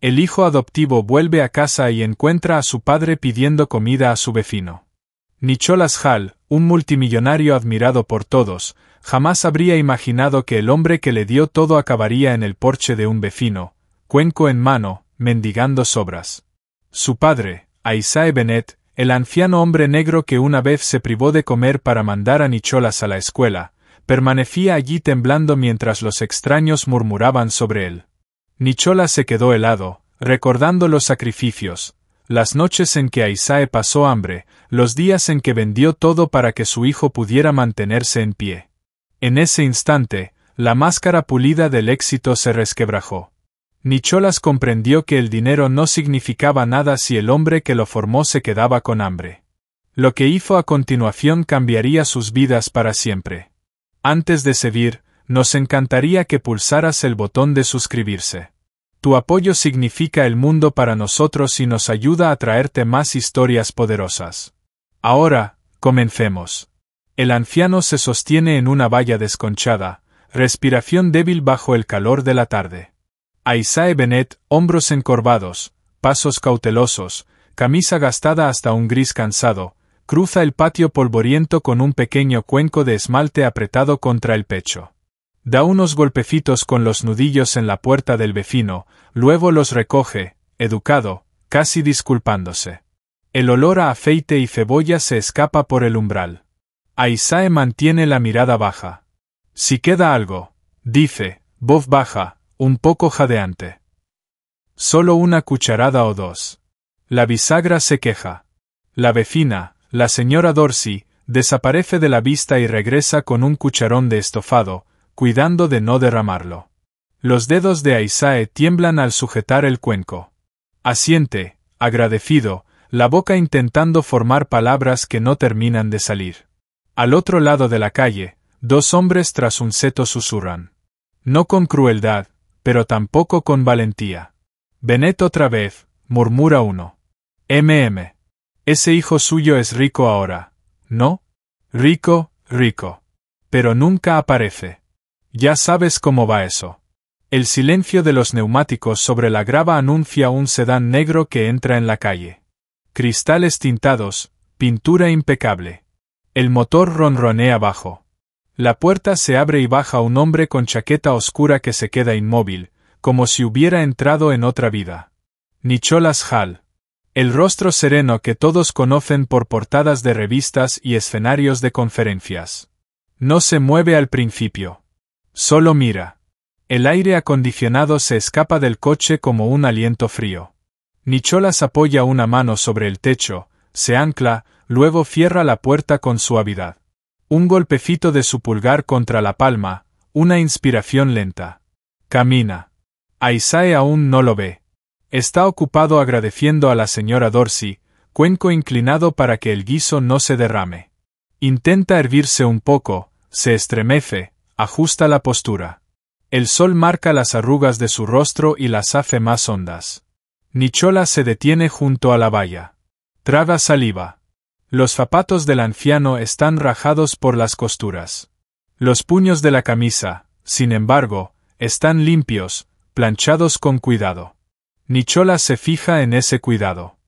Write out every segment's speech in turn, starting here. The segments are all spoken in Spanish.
El hijo adoptivo vuelve a casa y encuentra a su padre pidiendo comida a su vecino. Nicholas Hall, un multimillonario admirado por todos, jamás habría imaginado que el hombre que le dio todo acabaría en el porche de un vecino, cuenco en mano, mendigando sobras. Su padre, Isaiah Bennett, el anciano hombre negro que una vez se privó de comer para mandar a Nicholas a la escuela, permanecía allí temblando mientras los extraños murmuraban sobre él. Nicholas se quedó helado, recordando los sacrificios, las noches en que Isaiah pasó hambre, los días en que vendió todo para que su hijo pudiera mantenerse en pie. En ese instante, la máscara pulida del éxito se resquebrajó. Nicholas comprendió que el dinero no significaba nada si el hombre que lo formó se quedaba con hambre. Lo que hizo a continuación cambiaría sus vidas para siempre. Antes de seguir, nos encantaría que pulsaras el botón de suscribirse. Tu apoyo significa el mundo para nosotros y nos ayuda a traerte más historias poderosas. Ahora, comencemos. El anciano se sostiene en una valla desconchada, respiración débil bajo el calor de la tarde. Isaiah Bennett, hombros encorvados, pasos cautelosos, camisa gastada hasta un gris cansado, cruza el patio polvoriento con un pequeño cuenco de esmalte apretado contra el pecho. Da unos golpecitos con los nudillos en la puerta del vecino, luego los recoge, educado, casi disculpándose. El olor a aceite y cebolla se escapa por el umbral. Isaiah mantiene la mirada baja. Si queda algo, dice, voz baja, un poco jadeante. Solo una cucharada o dos. La bisagra se queja. La vecina, la señora Dorsey, desaparece de la vista y regresa con un cucharón de estofado, cuidando de no derramarlo. Los dedos de Isaiah tiemblan al sujetar el cuenco. Asiente, agradecido, la boca intentando formar palabras que no terminan de salir. Al otro lado de la calle, dos hombres tras un seto susurran. No con crueldad, pero tampoco con valentía. Bennett otra vez, murmura uno. Ese hijo suyo es rico ahora, ¿no? Rico, rico. Pero nunca aparece. Ya sabes cómo va eso. El silencio de los neumáticos sobre la grava anuncia un sedán negro que entra en la calle. Cristales tintados, pintura impecable. El motor ronronea bajo. La puerta se abre y baja un hombre con chaqueta oscura que se queda inmóvil, como si hubiera entrado en otra vida. Nicholas Hall. El rostro sereno que todos conocen por portadas de revistas y escenarios de conferencias. No se mueve al principio. Solo mira. El aire acondicionado se escapa del coche como un aliento frío. Nicholas apoya una mano sobre el techo, se ancla, luego cierra la puerta con suavidad. Un golpecito de su pulgar contra la palma, una inspiración lenta. Camina. Isaiah aún no lo ve. Está ocupado agradeciendo a la señora Dorsey, cuenco inclinado para que el guiso no se derrame. Intenta hervirse un poco, se estremece, ajusta la postura. El sol marca las arrugas de su rostro y las hace más hondas. Nicholas se detiene junto a la valla. Traga saliva. Los zapatos del anciano están rajados por las costuras. Los puños de la camisa, sin embargo, están limpios, planchados con cuidado. Nicholas se fija en ese cuidado.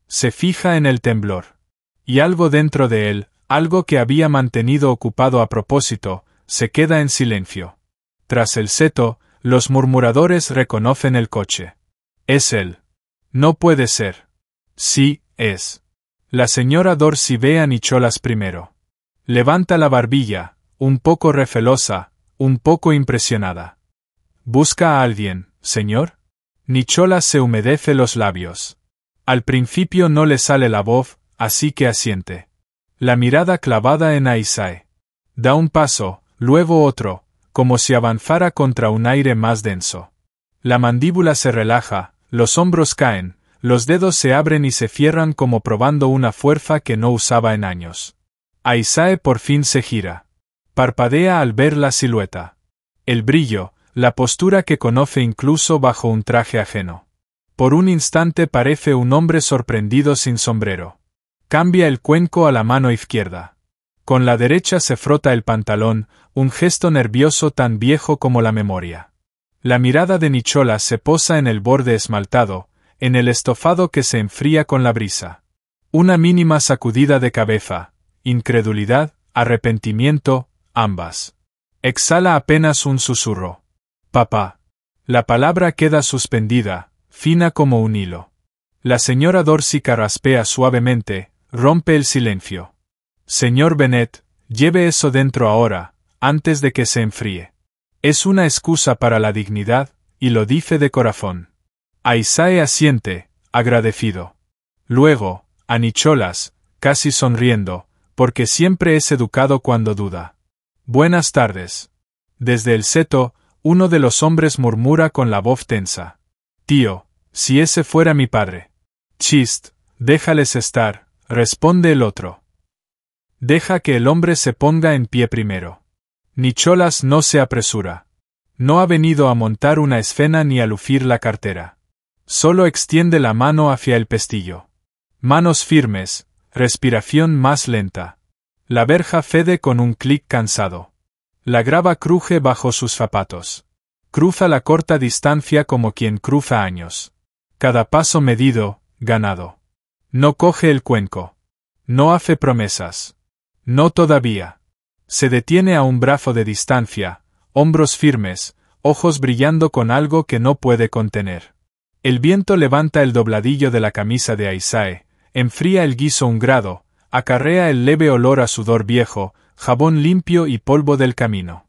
Se fija en el temblor. Y algo dentro de él, algo que había mantenido ocupado a propósito, se queda en silencio. Tras el seto, los murmuradores reconocen el coche. Es él. No puede ser. Sí, es. La señora Dorsey ve a Nicholas primero. Levanta la barbilla, un poco recelosa, un poco impresionada. ¿Busca a alguien, señor? Nicholas se humedece los labios. Al principio no le sale la voz, así que asiente. La mirada clavada en Isaiah. Da un paso, luego otro, como si avanzara contra un aire más denso. La mandíbula se relaja, los hombros caen, los dedos se abren y se cierran como probando una fuerza que no usaba en años. Isaiah por fin se gira. Parpadea al ver la silueta. El brillo, la postura que conoce incluso bajo un traje ajeno. Por un instante parece un hombre sorprendido sin sombrero. Cambia el cuenco a la mano izquierda. Con la derecha se frota el pantalón, un gesto nervioso tan viejo como la memoria. La mirada de Nicholas se posa en el borde esmaltado, en el estofado que se enfría con la brisa. Una mínima sacudida de cabeza, incredulidad, arrepentimiento, ambas. Exhala apenas un susurro. Papá. La palabra queda suspendida, fina como un hilo. La señora Dorsey carraspea suavemente, rompe el silencio. Señor Bennet, lleve eso dentro ahora, antes de que se enfríe. Es una excusa para la dignidad, y lo dice de corazón. Isaiah asiente, agradecido. Luego, a Nicholas, casi sonriendo, porque siempre es educado cuando duda. Buenas tardes. Desde el seto, uno de los hombres murmura con la voz tensa. Tío, si ese fuera mi padre. Chist, déjales estar, responde el otro. Deja que el hombre se ponga en pie primero. Nicholas no se apresura. No ha venido a montar una escena ni a lucir la cartera. Solo extiende la mano hacia el pestillo. Manos firmes, respiración más lenta. La verja cede con un clic cansado. La grava cruje bajo sus zapatos. Cruza la corta distancia como quien cruza años. Cada paso medido, ganado. No coge el cuenco. No hace promesas. No todavía. Se detiene a un brazo de distancia, hombros firmes, ojos brillando con algo que no puede contener. El viento levanta el dobladillo de la camisa de Isaiah, enfría el guiso un grado, acarrea el leve olor a sudor viejo, jabón limpio y polvo del camino.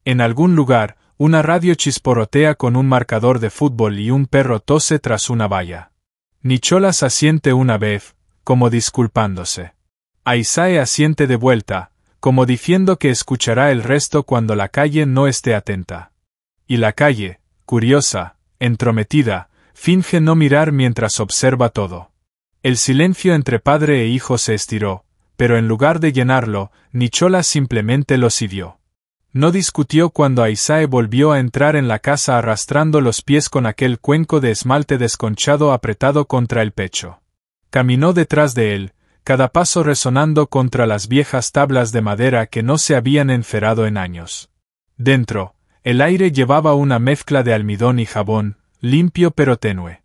En algún lugar, una radio chisporrotea con un marcador de fútbol y un perro tose tras una valla. Nicholas asiente una vez, como disculpándose. Isaiah asiente de vuelta, como diciendo que escuchará el resto cuando la calle no esté atenta. Y la calle, curiosa, entrometida, finge no mirar mientras observa todo. El silencio entre padre e hijo se estiró, pero en lugar de llenarlo, Nicholas simplemente lo siguió. No discutió cuando Isaiah volvió a entrar en la casa arrastrando los pies con aquel cuenco de esmalte desconchado apretado contra el pecho. Caminó detrás de él, cada paso resonando contra las viejas tablas de madera que no se habían encerado en años. Dentro, el aire llevaba una mezcla de almidón y jabón, limpio pero tenue.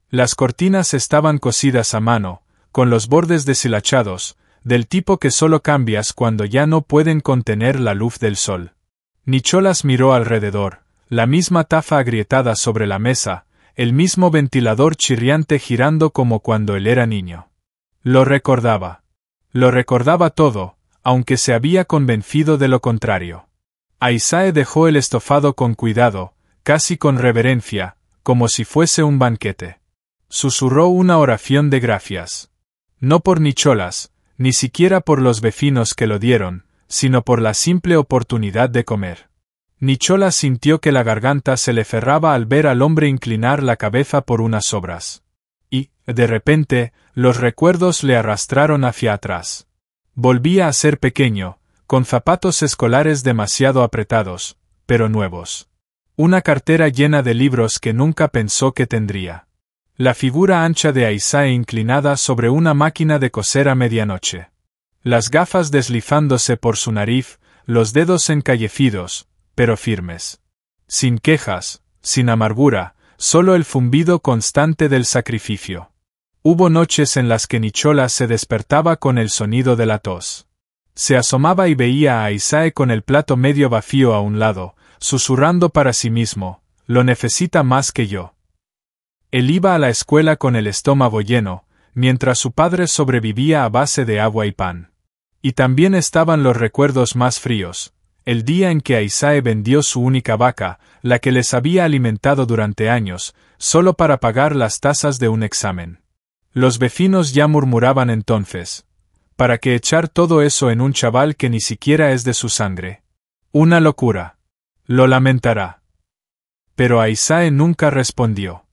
Las cortinas estaban cosidas a mano, con los bordes deshilachados, del tipo que solo cambias cuando ya no pueden contener la luz del sol. Nicholas miró alrededor, la misma taza agrietada sobre la mesa, el mismo ventilador chirriante girando como cuando él era niño. Lo recordaba. Lo recordaba todo, aunque se había convencido de lo contrario. Isaiah dejó el estofado con cuidado, casi con reverencia, como si fuese un banquete. Susurró una oración de gracias. No por Nicholas, ni siquiera por los vecinos que lo dieron, sino por la simple oportunidad de comer. Nicholas sintió que la garganta se le cerraba al ver al hombre inclinar la cabeza por unas sobras. Y, de repente, los recuerdos le arrastraron hacia atrás. Volvía a ser pequeño, con zapatos escolares demasiado apretados, pero nuevos. Una cartera llena de libros que nunca pensó que tendría. La figura ancha de Isaiah inclinada sobre una máquina de coser a medianoche. Las gafas deslizándose por su nariz, los dedos encallecidos, pero firmes. Sin quejas, sin amargura, solo el zumbido constante del sacrificio. Hubo noches en las que Nicholas se despertaba con el sonido de la tos. Se asomaba y veía a Isaiah con el plato medio vacío a un lado, susurrando para sí mismo, «Lo necesita más que yo». Él iba a la escuela con el estómago lleno, mientras su padre sobrevivía a base de agua y pan. Y también estaban los recuerdos más fríos, el día en que Isaiah vendió su única vaca, la que les había alimentado durante años, solo para pagar las tasas de un examen. Los vecinos ya murmuraban entonces, ¿para qué echar todo eso en un chaval que ni siquiera es de su sangre? Una locura. Lo lamentará. Pero Isaiah nunca respondió.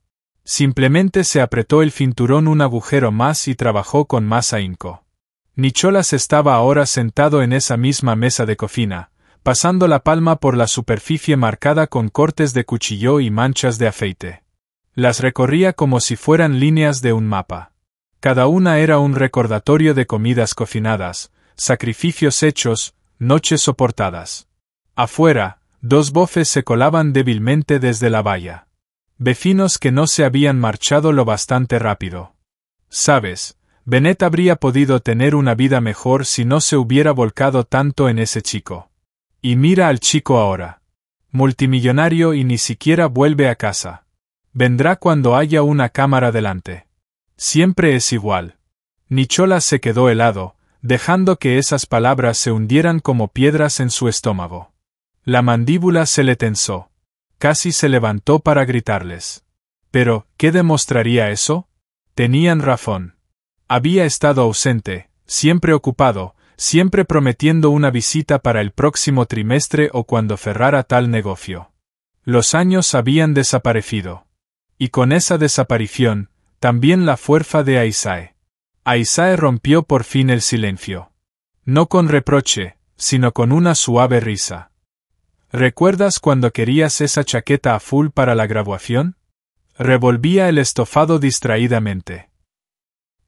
Simplemente se apretó el cinturón un agujero más y trabajó con más ahínco. Nicholas estaba ahora sentado en esa misma mesa de cocina, pasando la palma por la superficie marcada con cortes de cuchillo y manchas de aceite. Las recorría como si fueran líneas de un mapa. Cada una era un recordatorio de comidas cocinadas, sacrificios hechos, noches soportadas. Afuera, Dos bofes se colaban débilmente desde la valla. Vecinos que no se habían marchado lo bastante rápido. Sabes, Bennett habría podido tener una vida mejor si no se hubiera volcado tanto en ese chico. Y mira al chico ahora. Multimillonario y ni siquiera vuelve a casa. Vendrá cuando haya una cámara delante. Siempre es igual. Nicholas se quedó helado, dejando que esas palabras se hundieran como piedras en su estómago. La mandíbula se le tensó. Casi se levantó para gritarles. Pero, ¿qué demostraría eso? Tenían razón. Había estado ausente, siempre ocupado, siempre prometiendo una visita para el próximo trimestre o cuando cerrara tal negocio. Los años habían desaparecido. Y con esa desaparición, también la fuerza de Isaac. Isaac rompió por fin el silencio. No con reproche, sino con una suave risa. ¿Recuerdas cuando querías esa chaqueta azul para la graduación? Revolvía el estofado distraídamente.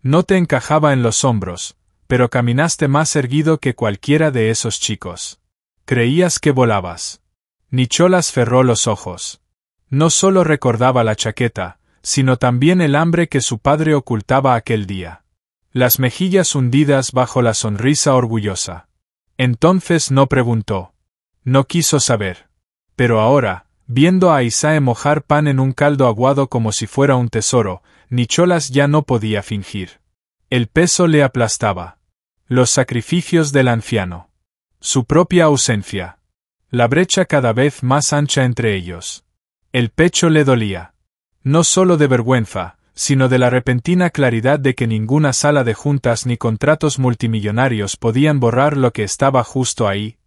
No te encajaba en los hombros, pero caminaste más erguido que cualquiera de esos chicos. Creías que volabas. Nicholas cerró los ojos. No solo recordaba la chaqueta, sino también el hambre que su padre ocultaba aquel día. Las mejillas hundidas bajo la sonrisa orgullosa. Entonces no preguntó. No quiso saber. Pero ahora, viendo a Isaac mojar pan en un caldo aguado como si fuera un tesoro, Nicholas ya no podía fingir. El peso le aplastaba. Los sacrificios del anciano. Su propia ausencia. La brecha cada vez más ancha entre ellos. El pecho le dolía. No solo de vergüenza, sino de la repentina claridad de que ninguna sala de juntas ni contratos multimillonarios podían borrar lo que estaba justo ahí.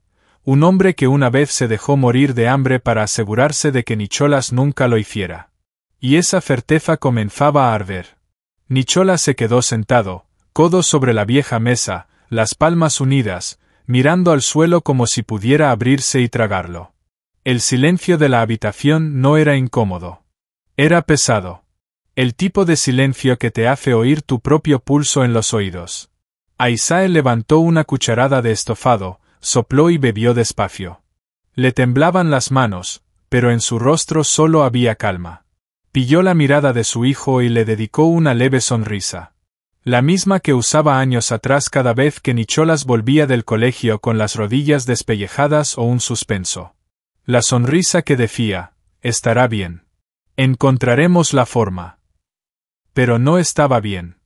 Un hombre que una vez se dejó morir de hambre para asegurarse de que Nicholas nunca lo hiciera. Y esa certeza comenzaba a arder. Nicholas se quedó sentado, codo sobre la vieja mesa, las palmas unidas, mirando al suelo como si pudiera abrirse y tragarlo. El silencio de la habitación no era incómodo. Era pesado. El tipo de silencio que te hace oír tu propio pulso en los oídos. Isaac levantó una cucharada de estofado, sopló y bebió despacio. Le temblaban las manos, pero en su rostro solo había calma. Pilló la mirada de su hijo y le dedicó una leve sonrisa. La misma que usaba años atrás cada vez que Nicholas volvía del colegio con las rodillas despellejadas o un suspenso. La sonrisa que decía, estará bien. Encontraremos la forma. Pero no estaba bien.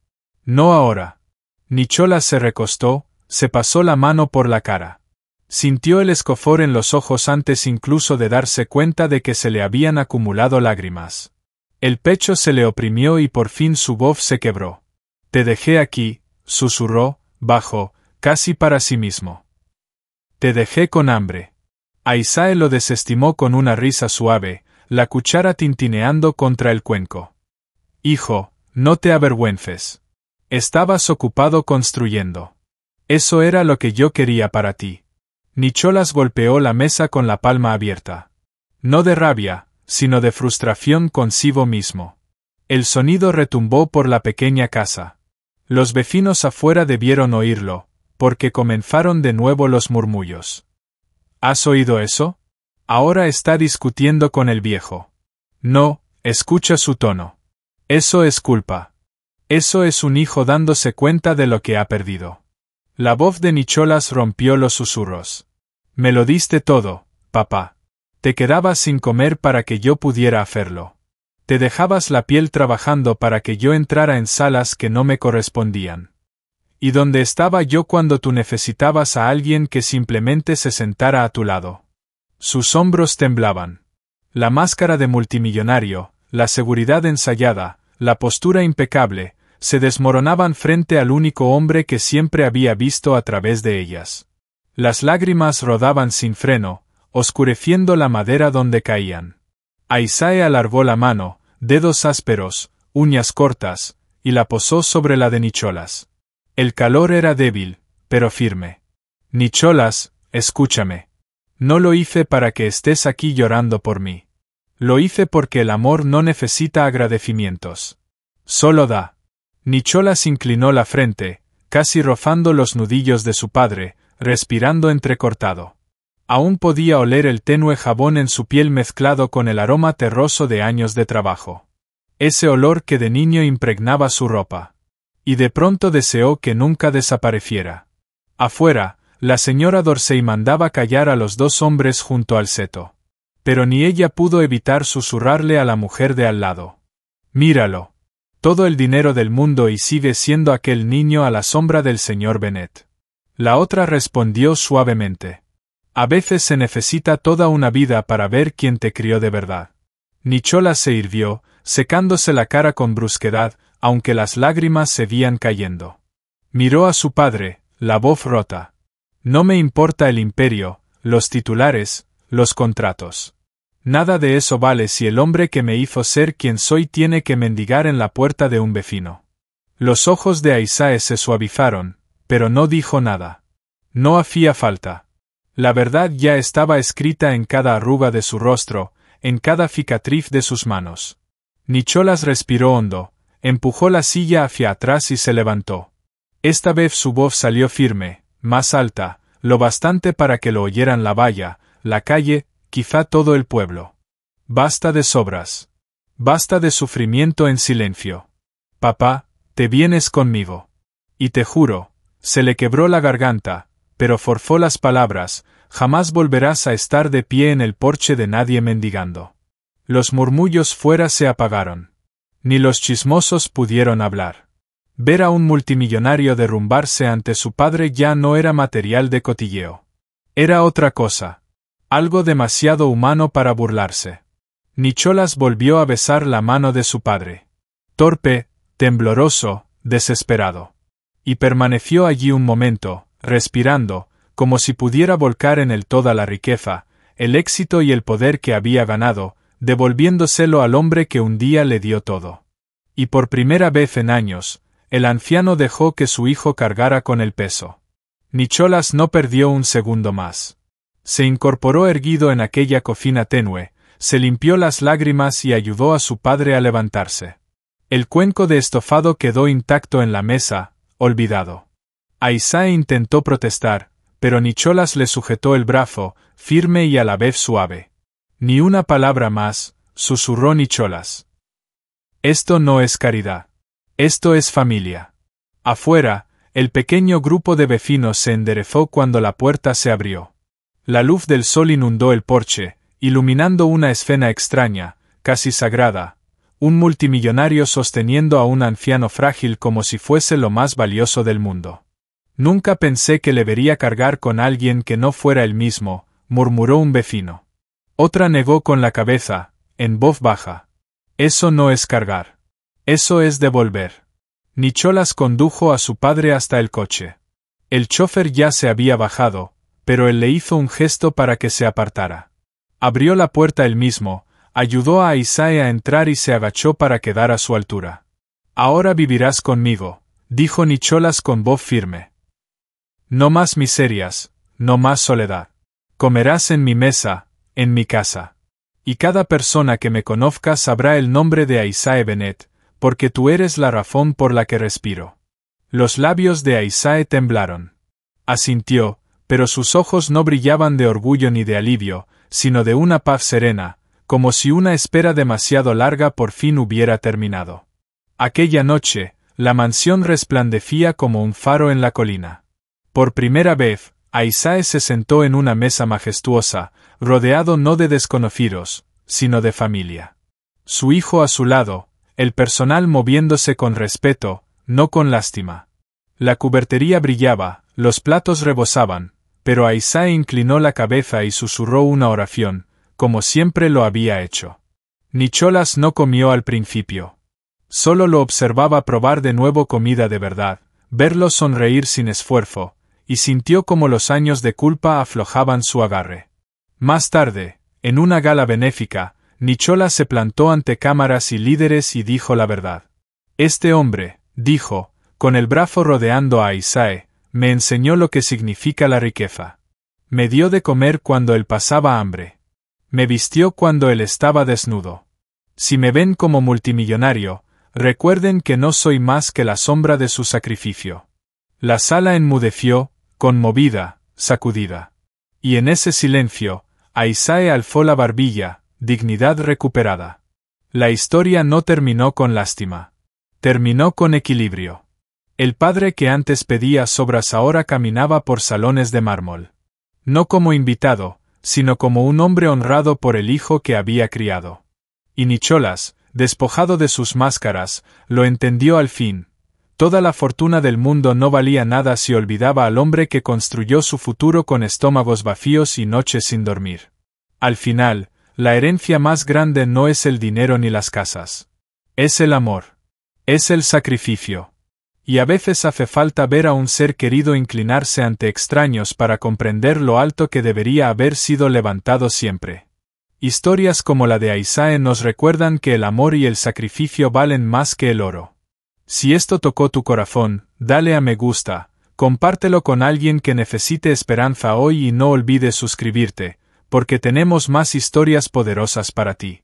No ahora. Nicholas se recostó, se pasó la mano por la cara. Sintió el escozor en los ojos antes incluso de darse cuenta de que se le habían acumulado lágrimas. El pecho se le oprimió y por fin su voz se quebró. Te dejé aquí, susurró, bajo, casi para sí mismo. Te dejé con hambre. Isaac lo desestimó con una risa suave, la cuchara tintineando contra el cuenco. Hijo, no te avergüences. Estabas ocupado construyendo. Eso era lo que yo quería para ti. Nicholas golpeó la mesa con la palma abierta. No de rabia, sino de frustración consigo mismo. El sonido retumbó por la pequeña casa. Los vecinos afuera debieron oírlo, porque comenzaron de nuevo los murmullos. ¿Has oído eso? Ahora está discutiendo con el viejo. No, escucha su tono. Eso es culpa. Eso es un hijo dándose cuenta de lo que ha perdido. La voz de Nicholas rompió los susurros. Me lo diste todo, papá. Te quedabas sin comer para que yo pudiera hacerlo. Te dejabas la piel trabajando para que yo entrara en salas que no me correspondían. ¿Y dónde estaba yo cuando tú necesitabas a alguien que simplemente se sentara a tu lado? Sus hombros temblaban. La máscara de multimillonario, la seguridad ensayada, la postura impecable, se desmoronaban frente al único hombre que siempre había visto a través de ellas. Las lágrimas rodaban sin freno, oscureciendo la madera donde caían. Isaac alargó la mano, dedos ásperos, uñas cortas, y la posó sobre la de Nicholas. El calor era débil, pero firme. Nicholas, escúchame. No lo hice para que estés aquí llorando por mí. Lo hice porque el amor no necesita agradecimientos. Solo da. Nicholas inclinó la frente, casi rozando los nudillos de su padre, respirando entrecortado. Aún podía oler el tenue jabón en su piel mezclado con el aroma terroso de años de trabajo. Ese olor que de niño impregnaba su ropa. Y de pronto deseó que nunca desapareciera. Afuera, la señora Dorsey mandaba callar a los dos hombres junto al seto. Pero ni ella pudo evitar susurrarle a la mujer de al lado. «Míralo. Todo el dinero del mundo y sigue siendo aquel niño a la sombra del señor Bennet». La otra respondió suavemente. «A veces se necesita toda una vida para ver quién te crió de verdad». Nicholas se irguió, secándose la cara con brusquedad, aunque las lágrimas seguían cayendo. Miró a su padre, la voz rota. «No me importa el imperio, los titulares, los contratos. Nada de eso vale si el hombre que me hizo ser quien soy tiene que mendigar en la puerta de un vecino». Los ojos de Isaac se suavizaron, pero no dijo nada. No hacía falta. La verdad ya estaba escrita en cada arruga de su rostro, en cada cicatriz de sus manos. Nicholas respiró hondo, empujó la silla hacia atrás y se levantó. Esta vez su voz salió firme, más alta, lo bastante para que lo oyeran la valla, la calle, quizá todo el pueblo. Basta de sobras. Basta de sufrimiento en silencio. Papá, te vienes conmigo. Y te juro, se le quebró la garganta, pero forzó las palabras, jamás volverás a estar de pie en el porche de nadie mendigando. Los murmullos fuera se apagaron. Ni los chismosos pudieron hablar. Ver a un multimillonario derrumbarse ante su padre ya no era material de cotilleo. Era otra cosa. Algo demasiado humano para burlarse. Nicholas volvió a besar la mano de su padre. Torpe, tembloroso, desesperado. Y permaneció allí un momento, respirando, como si pudiera volcar en él toda la riqueza, el éxito y el poder que había ganado, devolviéndoselo al hombre que un día le dio todo. Y por primera vez en años, el anciano dejó que su hijo cargara con el peso. Nicholas no perdió un segundo más. Se incorporó erguido en aquella cocina tenue, se limpió las lágrimas y ayudó a su padre a levantarse. El cuenco de estofado quedó intacto en la mesa, olvidado. Isaac intentó protestar, pero Nicholas le sujetó el brazo, firme y a la vez suave. Ni una palabra más, susurró Nicholas. Esto no es caridad. Esto es familia. Afuera, el pequeño grupo de vecinos se enderezó cuando la puerta se abrió. La luz del sol inundó el porche, iluminando una escena extraña, casi sagrada, un multimillonario sosteniendo a un anciano frágil como si fuese lo más valioso del mundo. Nunca pensé que le vería cargar con alguien que no fuera él mismo, murmuró un vecino. Otra negó con la cabeza, en voz baja. Eso no es cargar. Eso es devolver. Nicholas condujo a su padre hasta el coche. El chofer ya se había bajado, pero él le hizo un gesto para que se apartara. Abrió la puerta él mismo, ayudó a Isaac a entrar y se agachó para quedar a su altura. Ahora vivirás conmigo, dijo Nicholas con voz firme. No más miserias, no más soledad. Comerás en mi mesa, en mi casa. Y cada persona que me conozca sabrá el nombre de Isaac Bennet, porque tú eres la razón por la que respiro. Los labios de Isaac temblaron. Asintió, pero sus ojos no brillaban de orgullo ni de alivio, sino de una paz serena, como si una espera demasiado larga por fin hubiera terminado. Aquella noche, la mansión resplandecía como un faro en la colina. Por primera vez, Isaac se sentó en una mesa majestuosa, rodeado no de desconocidos, sino de familia. Su hijo a su lado, el personal moviéndose con respeto, no con lástima. La cubertería brillaba, los platos rebosaban, pero Isaac inclinó la cabeza y susurró una oración, como siempre lo había hecho. Nicholas no comió al principio. Solo lo observaba probar de nuevo comida de verdad, verlo sonreír sin esfuerzo, y sintió como los años de culpa aflojaban su agarre. Más tarde, en una gala benéfica, Nicholas se plantó ante cámaras y líderes y dijo la verdad. Este hombre, dijo, con el brazo rodeando a Isaac, me enseñó lo que significa la riqueza. Me dio de comer cuando él pasaba hambre. Me vistió cuando él estaba desnudo. Si me ven como multimillonario, recuerden que no soy más que la sombra de su sacrificio. La sala enmudeció, conmovida, sacudida. Y en ese silencio, Aisae alzó la barbilla, dignidad recuperada. La historia no terminó con lástima. Terminó con equilibrio. El padre que antes pedía sobras ahora caminaba por salones de mármol. No como invitado, sino como un hombre honrado por el hijo que había criado. Y Nicholas, despojado de sus máscaras, lo entendió al fin. Toda la fortuna del mundo no valía nada si olvidaba al hombre que construyó su futuro con estómagos vacíos y noches sin dormir. Al final, la herencia más grande no es el dinero ni las casas. Es el amor. Es el sacrificio. Y a veces hace falta ver a un ser querido inclinarse ante extraños para comprender lo alto que debería haber sido levantado siempre. Historias como la de Aisae nos recuerdan que el amor y el sacrificio valen más que el oro. Si esto tocó tu corazón, dale a me gusta, compártelo con alguien que necesite esperanza hoy y no olvides suscribirte, porque tenemos más historias poderosas para ti.